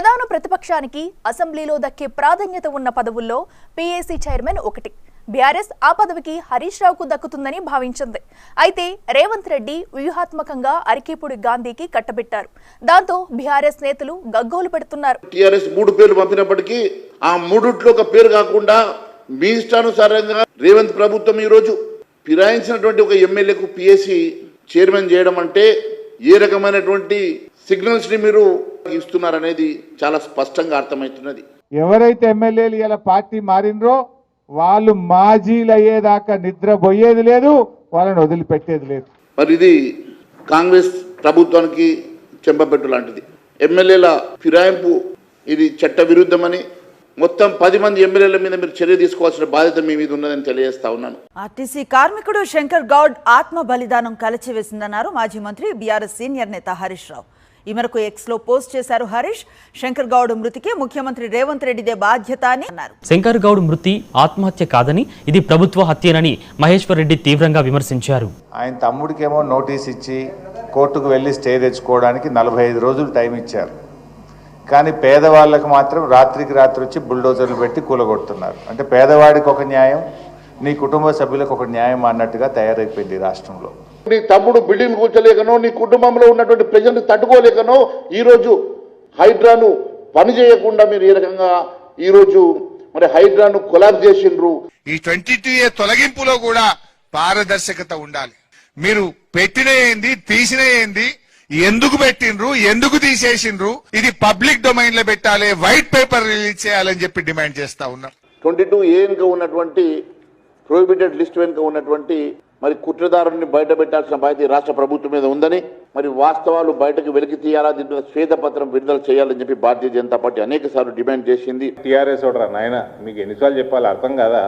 ప్రధాన ప్రతిపక్షానికి అసెంబ్లీలో దక్కే ప్రాధాన్యత ఉన్న పదవుల్లో పీఏసీ చైర్మన్ ఒకటి. బీఆర్ఎస్ ఆ పదవికి హరీష్ రావుకు దక్కుతుందని భావించింది. అయితే రేవంత్ రెడ్డి వ్యూహాత్మకంగా అరికేపూడి గాంధీకి కట్టబెట్టారు. దాంతో బీఆర్ఎస్ నేతలు గగ్గోలు పెడుతున్నారు. టీఆర్ఎస్ 3 పేర్లు పంపినప్పటికీ ఆ మూడిట్లో ఒక పేరు కాకుండా మీ ఇష్టానుసారంగా రేవంత్ ప్రభుత్వం ఈ రోజు ఫిరాయించినటువంటి ఒక ఎమ్మెల్యేకు పీఏసీ చైర్మన్ చేయడం అంటే ఏ రకమైనటువంటి సిగ్నల్స్ ని మీరు ఇస్తున్నారనేది చాలా స్పష్టంగా అర్థమవుతున్నది. ఎవరైతే ఎమ్మెల్యేలు ఇలా పార్టీ మారినరో వాళ్ళు మాజీలు అయ్యేదాకా నిద్రపోయేది లేదు, వాళ్ళని వదిలిపెట్టేది లేదు. మరి ఇది కాంగ్రెస్ ప్రభుత్వానికి చెంపపెట్టు లాంటిది. ఎమ్మెల్యేల ఫిరాయింపు ఇది చట్ట విరుద్ధమని మొత్తం 10 మంది ఎమ్మెల్యేల మీద మీరు చర్య తీసుకోవాల్సిన బాధ్యత మీ మీద ఉన్నదని తెలియజేస్తా ఉన్నాను. ఆర్టీసీ కార్మికుడు శంకర్ గౌడ్ ఆత్మ బలిదానం కలిచివేసిందన్నారు మాజీ మంత్రి బీఆర్ఎస్ సీనియర్ నేత హరీష్ రావు. ఈ మేరకు ఎక్స్ లో పోస్ట్ చేశారు హరీష్. శంకర్ గౌడ్ మృతికి ముఖ్యమంత్రి రేవంత్ రెడ్డిదే బాధ్యత అని అన్నారు. శంకర్ గౌడ్ మృతి ఆత్మహత్య కాదని ఇది ప్రభుత్వ హత్యనని మహేశ్వర్ రెడ్డి తీవ్రంగా విమర్శించారు. ఆయన తమ్ముడికేమో నోటీస్ ఇచ్చి కోర్టుకు వెళ్ళి స్టే తెచ్చుకోవడానికి 45 రోజులు టైం ఇచ్చారు. కానీ పేదవాళ్ళకు మాత్రం రాత్రికి రాత్రి వచ్చి బుల్డోజర్లు పెట్టి కూలగొడుతున్నారు. అంటే పేదవాడికి ఒక న్యాయం, నీ కుటుంబ సభ్యులకు ఒక న్యాయం అన్నట్టుగా తయారైపోయింది రాష్ట్రంలో. నీ తమ్ముడు బిల్డింగ్ కూర్చోలేకనో, నీ కుటుంబంలో ఉన్నటువంటి ప్రజలను తట్టుకోలేకనో ఈరోజు హైడ్రాను పని చేయకుండా మీరు ఏ రకంగా ఈరోజు మరి హైడ్రాను కొలాబ్ చేసిండ్రు. ఈ 22A తొలగింపులో కూడా పారదర్శకత ఉండాలి. మీరు పెట్టిన ఏంది, తీసిన ఏంది, ఎందుకు పెట్టిండ్రు, ఎందుకు తీసేసిండ్రు, ఇది పబ్లిక్ డొమైన్ లో పెట్టాలి, వైట్ పేపర్ రిలీజ్ చేయాలని చెప్పి డిమాండ్ చేస్తా ఉన్నాం. 22A వెనుక ఉన్నటువంటి ప్రొహిబిటెడ్ లిస్ట్ వెనుక ఉన్నటువంటి మరి కుట్రదారుని బయట పెట్టాల్సిన బాధ్యత రాష్ట్ర ప్రభుత్వం మీద ఉందని, మరి వాస్తవాలు బయటకు వెలికి తీయాలా, దీని మీద శ్వేతపత్రం విడుదల చేయాలని చెప్పి భారతీయ జనతా పార్టీ అనేక సార్లు డిమాండ్ చేసింది. టీఆర్ఎస్ నాయన మీకు ఎన్నిసార్లు చెప్పాలి అర్థం కాదా?